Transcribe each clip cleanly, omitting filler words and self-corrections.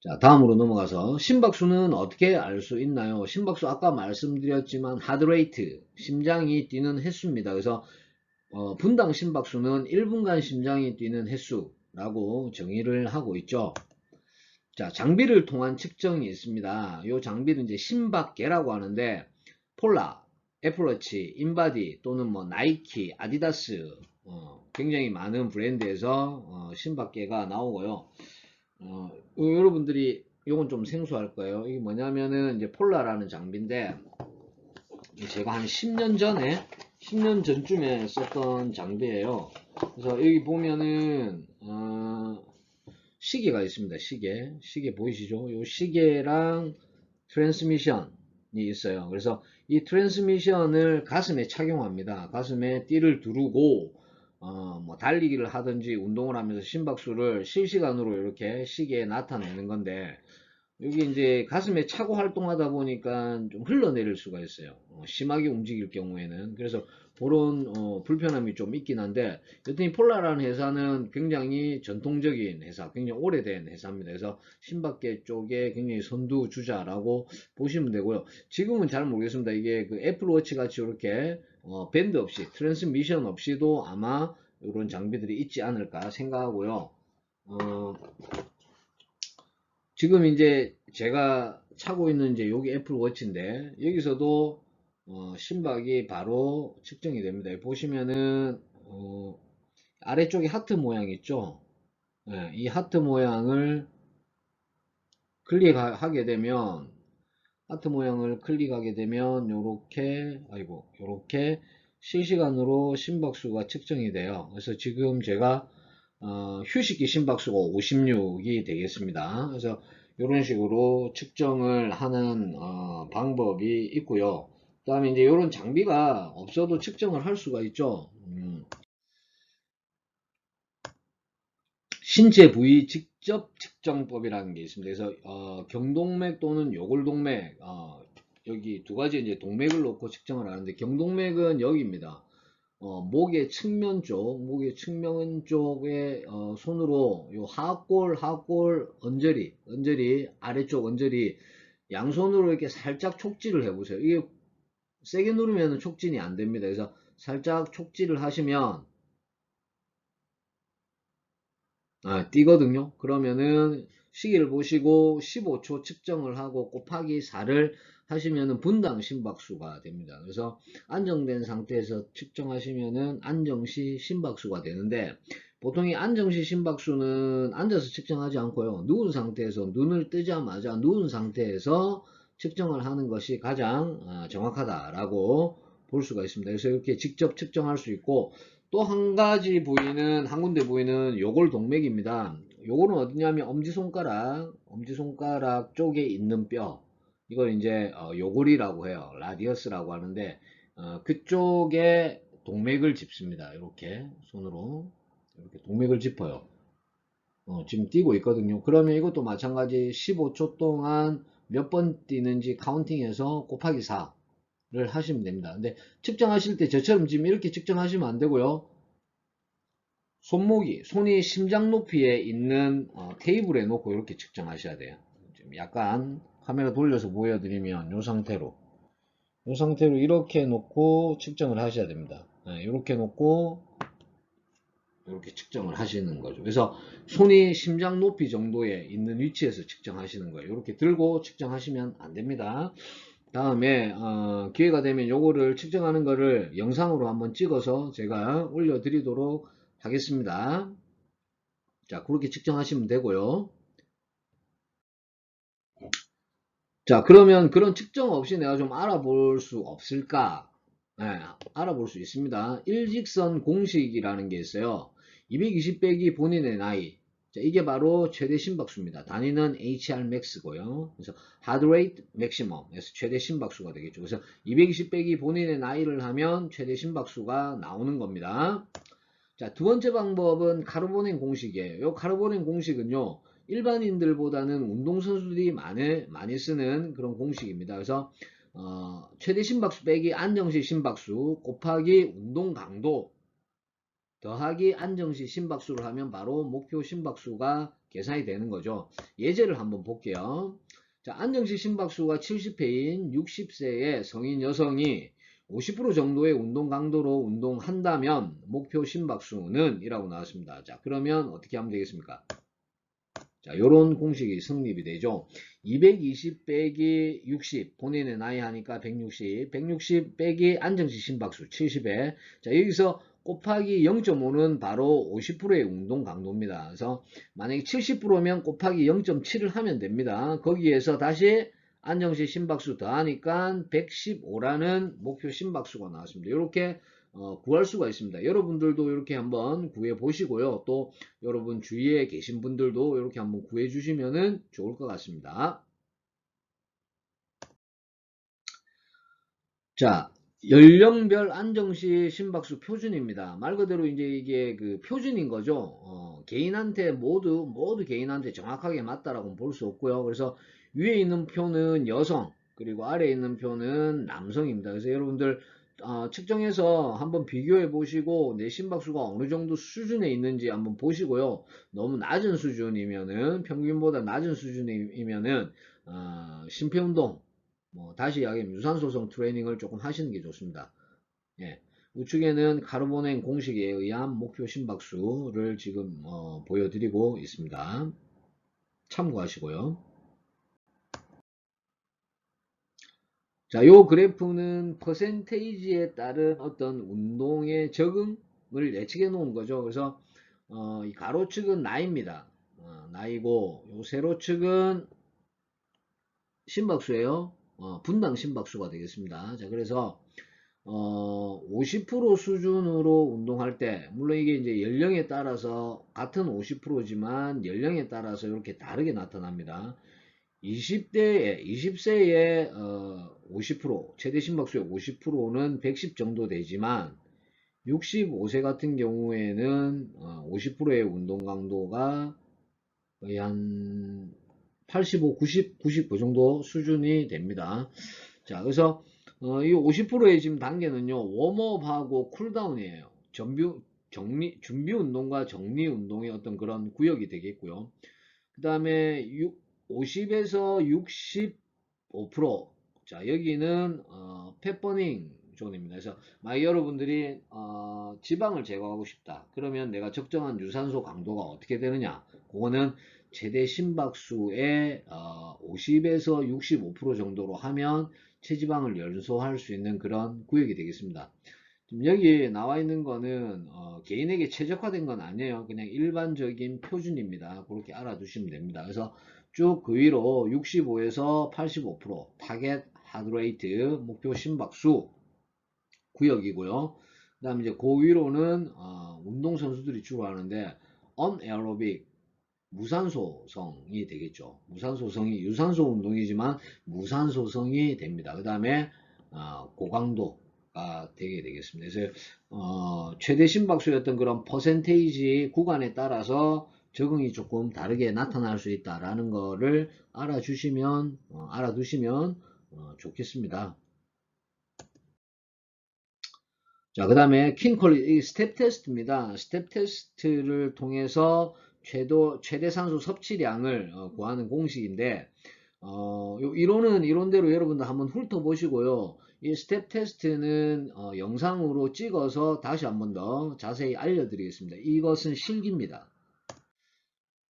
자, 다음으로 넘어가서 심박수는 어떻게 알 수 있나요? 심박수 아까 말씀드렸지만 하드레이트, 심장이 뛰는 횟수입니다. 그래서 분당 심박수는 1분간 심장이 뛰는 횟수라고 정의를 하고 있죠. 자, 장비를 통한 측정이 있습니다. 이 장비는 이제 심박계라고 하는데 폴라, 애플워치, 인바디 또는 뭐 나이키, 아디다스 굉장히 많은 브랜드에서 심박계가 나오고요. 여러분들이 이건 좀 생소할 거예요. 이게 뭐냐면은 이제 폴라라는 장비인데 제가 한 10년 전쯤에 썼던 장비예요. 그래서 여기 보면은 시계가 있습니다. 시계 보이시죠? 이 시계랑 트랜스미션이 있어요. 그래서 이 트랜스미션을 가슴에 착용합니다. 가슴에 띠를 두르고 뭐 달리기를 하든지 운동을 하면서 심박수를 실시간으로 이렇게 시계에 나타내는 건데 여기 이제 가슴에 차고 활동하다 보니까 좀 흘러내릴 수가 있어요. 심하게 움직일 경우에는. 그래서 그런 불편함이 좀 있긴 한데 여튼이 폴라라는 회사는 굉장히 전통적인 회사, 굉장히 오래된 회사입니다. 그래서 심박계 쪽에 굉장히 선두주자라고 보시면 되고요. 지금은 잘 모르겠습니다. 이게 그 애플워치 같이 이렇게 밴드 없이 트랜스미션 없이도 아마 이런 장비들이 있지 않을까 생각하고요. 지금 이제 제가 차고 있는 이제 여기 애플워치인데 여기서도 심박이 바로 측정이 됩니다. 보시면은 아래쪽에 하트 모양 있죠? 예, 이 하트 모양을 클릭하게 되면 요렇게 실시간으로 심박수가 측정이 돼요. 그래서 지금 제가 휴식기 심박수가 56이 되겠습니다. 그래서 이런 식으로 측정을 하는 방법이 있고요. 그 다음에 이제 이런 장비가 없어도 측정을 할 수가 있죠. 신체 부위 직접 측정법이라는 게 있습니다. 그래서 경동맥 또는 요골동맥 여기 두 가지 이제 동맥을 놓고 측정을 하는데 경동맥은 여기입니다. 목의 측면 쪽에 손으로 요 하악골 언저리 아래쪽 언저리 양손으로 이렇게 살짝 촉지를 해보세요. 이게 세게 누르면 촉진이 안 됩니다. 그래서 살짝 촉지를 하시면 뛰거든요. 그러면은 시계를 보시고 15초 측정을 하고 곱하기 4를 하시면은 분당 심박수가 됩니다. 그래서 안정된 상태에서 측정하시면은 안정시 심박수가 되는데 보통 이 안정시 심박수는 앉아서 측정하지 않고요. 누운 상태에서 눈을 뜨자마자 누운 상태에서 측정을 하는 것이 가장 정확하다라고 볼 수가 있습니다. 그래서 이렇게 직접 측정할 수 있고 또 한 가지 부위는 한 군데 부위는 요골 동맥입니다. 요거는 어디냐면 엄지손가락 쪽에 있는 뼈 이걸 이제 요골이라고 해요. 라디어스라고 하는데 그쪽에 동맥을 짚습니다. 이렇게 손으로 이렇게 동맥을 짚어요. 지금 뛰고 있거든요. 그러면 이것도 마찬가지 15초 동안 몇 번 뛰는지 카운팅해서 곱하기 4 를 하시면 됩니다. 근데 측정하실 때 저처럼 지금 이렇게 측정하시면 안 되고요. 손이 심장 높이에 있는 테이블에 놓고 이렇게 측정하셔야 돼요. 지금 약간 카메라 돌려서 보여드리면 이 상태로 이렇게 놓고 측정을 하셔야 됩니다. 이렇게 놓고 이렇게 측정을 하시는 거죠. 그래서 손이 심장 높이 정도에 있는 위치에서 측정하시는 거예요. 이렇게 들고 측정하시면 안 됩니다. 다음에 기회가 되면 요거를 측정하는 거를 영상으로 한번 찍어서 제가 올려드리도록 하겠습니다. 자, 그렇게 측정하시면 되고요. 자, 그러면 그런 측정 없이 내가 좀 알아볼 수 없을까? 네, 알아볼 수 있습니다. 일직선 공식이라는 게 있어요. 220 빼기 본인의 나이. 자, 이게 바로 최대 심박수입니다. 단위는 HRmax고요. 그래서 Heart Rate Maximum에서 최대 심박수가 되겠죠. 그래서 220 빼기 본인의 나이를 하면 최대 심박수가 나오는 겁니다. 자, 두 번째 방법은 카르보넨 공식이에요. 이 카르보넨 공식은요, 일반인들보다는 운동선수들이 많이 쓰는 그런 공식입니다. 그래서 최대 심박수 빼기 안정시 심박수 곱하기 운동 강도 더하기 안정시 심박수를 하면 바로 목표 심박수가 계산이 되는 거죠. 예제를 한번 볼게요. 자, 안정시 심박수가 70회인 60세의 성인 여성이 50% 정도의 운동 강도로 운동한다면 목표 심박수는 이라고 나왔습니다. 자, 그러면 어떻게 하면 되겠습니까? 자, 요런 공식이 성립이 되죠. 220 빼기 60, 본인의 나이 하니까 160, 160 빼기 안정시 심박수 70에, 자, 여기서 곱하기 0.5는 바로 50%의 운동 강도입니다. 그래서 만약에 70%면 곱하기 0.7을 하면 됩니다. 거기에서 다시 안정시 심박수 더하니까 115라는 목표 심박수가 나왔습니다. 이렇게 구할 수가 있습니다. 여러분들도 이렇게 한번 구해 보시고요. 또 여러분 주위에 계신 분들도 이렇게 한번 구해 주시면 좋을 것 같습니다. 자, 연령별 안정시 심박수 표준입니다. 말 그대로 이제 이게 그 표준인 거죠. 개인한테 모두 개인한테 정확하게 맞다라고 볼 수 없고요. 그래서 위에 있는 표는 여성, 그리고 아래에 있는 표는 남성입니다. 그래서 여러분들 측정해서 한번 비교해 보시고 내 심박수가 어느 정도 수준에 있는지 한번 보시고요. 너무 낮은 수준이면은, 평균보다 낮은 수준이면은 심폐운동, 다시 이야기하면 유산소성 트레이닝을 조금 하시는 게 좋습니다. 예. 우측에는 카르보넨 공식에 의한 목표 심박수를 지금 보여드리고 있습니다. 참고하시고요. 자, 요 그래프는 퍼센테이지에 따른 어떤 운동의 적응을 예측해 놓은 거죠. 그래서 이 가로축은 나이입니다. 나이고, 요 세로축은 심박수예요. 분당 심박수가 되겠습니다. 자, 그래서 50% 수준으로 운동할 때, 물론 이게 이제 연령에 따라서 같은 50%지만 연령에 따라서 이렇게 다르게 나타납니다. 20세에 50%, 최대 심박수의 50%는 110 정도 되지만 65세 같은 경우에는 50%의 운동 강도가 거의 한 85, 90, 99 정도 수준이 됩니다. 자, 그래서 이 50%의 지금 단계는요, 웜업하고 쿨다운이에요. 준비 운동과 정리 운동의 어떤 그런 구역이 되겠고요. 그 다음에 50에서 65%. 자, 여기는 펫버닝 존입니다. 그래서 만약 여러분들이 지방을 제거하고 싶다. 그러면 내가 적정한 유산소 강도가 어떻게 되느냐? 그거는 최대 심박수의 50에서 65% 정도로 하면 체지방을 연소할 수 있는 그런 구역이 되겠습니다. 지금 여기 나와 있는 거는 개인에게 최적화된 건 아니에요. 그냥 일반적인 표준입니다. 그렇게 알아두시면 됩니다. 그래서 쭉 그 위로 65에서 85% 타겟 하드레이트 목표 심박수 구역이고요. 그 다음에 이제 그 위로는 운동선수들이 주로 하는데 언에어로빅 무산소성이 되겠죠. 무산소성이 유산소 운동이지만 무산소성이 됩니다. 그 다음에 고강도가 되게 되겠습니다. 그래서 최대 심박수였던 그런 퍼센테이지 구간에 따라서 적응이 조금 다르게 나타날 수 있다라는 거를 알아두시면 좋겠습니다. 자, 그 다음에 킹컬리 스텝 테스트입니다. 스텝 테스트를 통해서 최대 산소 섭취량을 구하는 공식인데 이론대로 여러분들 한번 훑어보시고요. 이 스텝 테스트는 영상으로 찍어서 다시 한번 더 자세히 알려드리겠습니다. 이것은 실기입니다.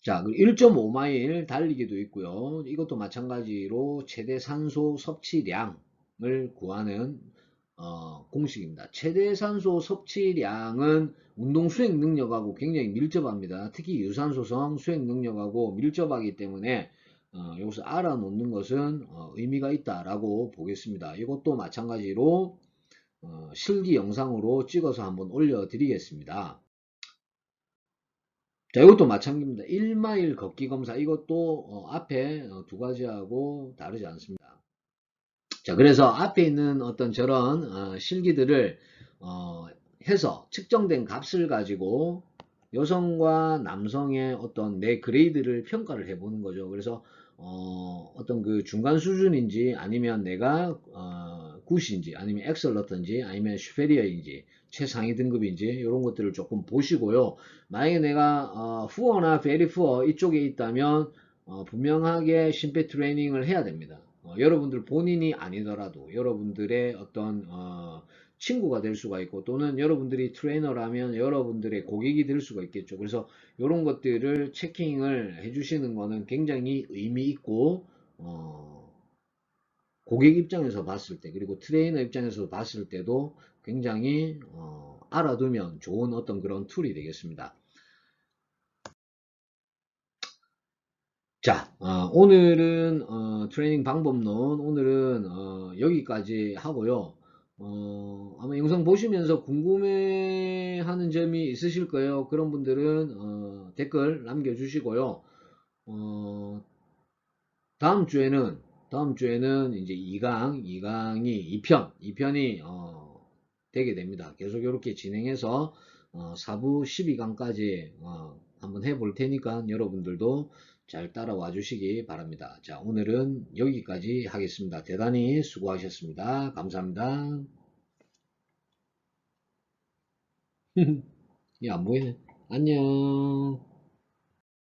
자, 1.5마일 달리기도 있고요. 이것도 마찬가지로 최대 산소 섭취량을 구하는 공식입니다. 최대 산소 섭취량은 운동 수행 능력하고 굉장히 밀접합니다. 특히 유산소성 수행 능력하고 밀접하기 때문에 여기서 알아놓는 것은 의미가 있다라고 보겠습니다. 이것도 마찬가지로 실기 영상으로 찍어서 한번 올려드리겠습니다. 자, 이것도 마찬가지입니다. 1마일 걷기 검사, 이것도 앞에 두 가지하고 다르지 않습니다. 자, 그래서 앞에 있는 어떤 저런 실기들을 해서 측정된 값을 가지고 여성과 남성의 어떤 내 그레이드를 평가를 해보는 거죠. 그래서 어떤 그 중간 수준인지 아니면 내가 굿인지 아니면 엑설런트인지 아니면 슈페리어인지, 최상위 등급인지 이런 것들을 조금 보시고요. 만약에 내가 후어나 베리푸어 이쪽에 있다면 분명하게 심폐 트레이닝을 해야 됩니다. 여러분들 본인이 아니더라도 여러분들의 어떤 친구가 될 수가 있고 또는 여러분들이 트레이너라면 여러분들의 고객이 될 수가 있겠죠. 그래서 이런 것들을 체킹을 해주시는 거는 굉장히 의미 있고 고객 입장에서 봤을 때 그리고 트레이너 입장에서 봤을 때도 굉장히 알아두면 좋은 어떤 그런 툴이 되겠습니다. 자, 오늘은 트레이닝 방법론 오늘은 여기까지 하고요. 아마 영상 보시면서 궁금해하는 점이 있으실 거예요. 그런 분들은 댓글 남겨주시고요. 다음 주에는 이제 2편이 되게 됩니다. 계속 이렇게 진행해서 4부 12강까지 한번 해볼 테니까 여러분들도 잘 따라와 주시기 바랍니다. 자, 오늘은 여기까지 하겠습니다. 대단히 수고하셨습니다. 감사합니다. 이 안 보이네. 안녕.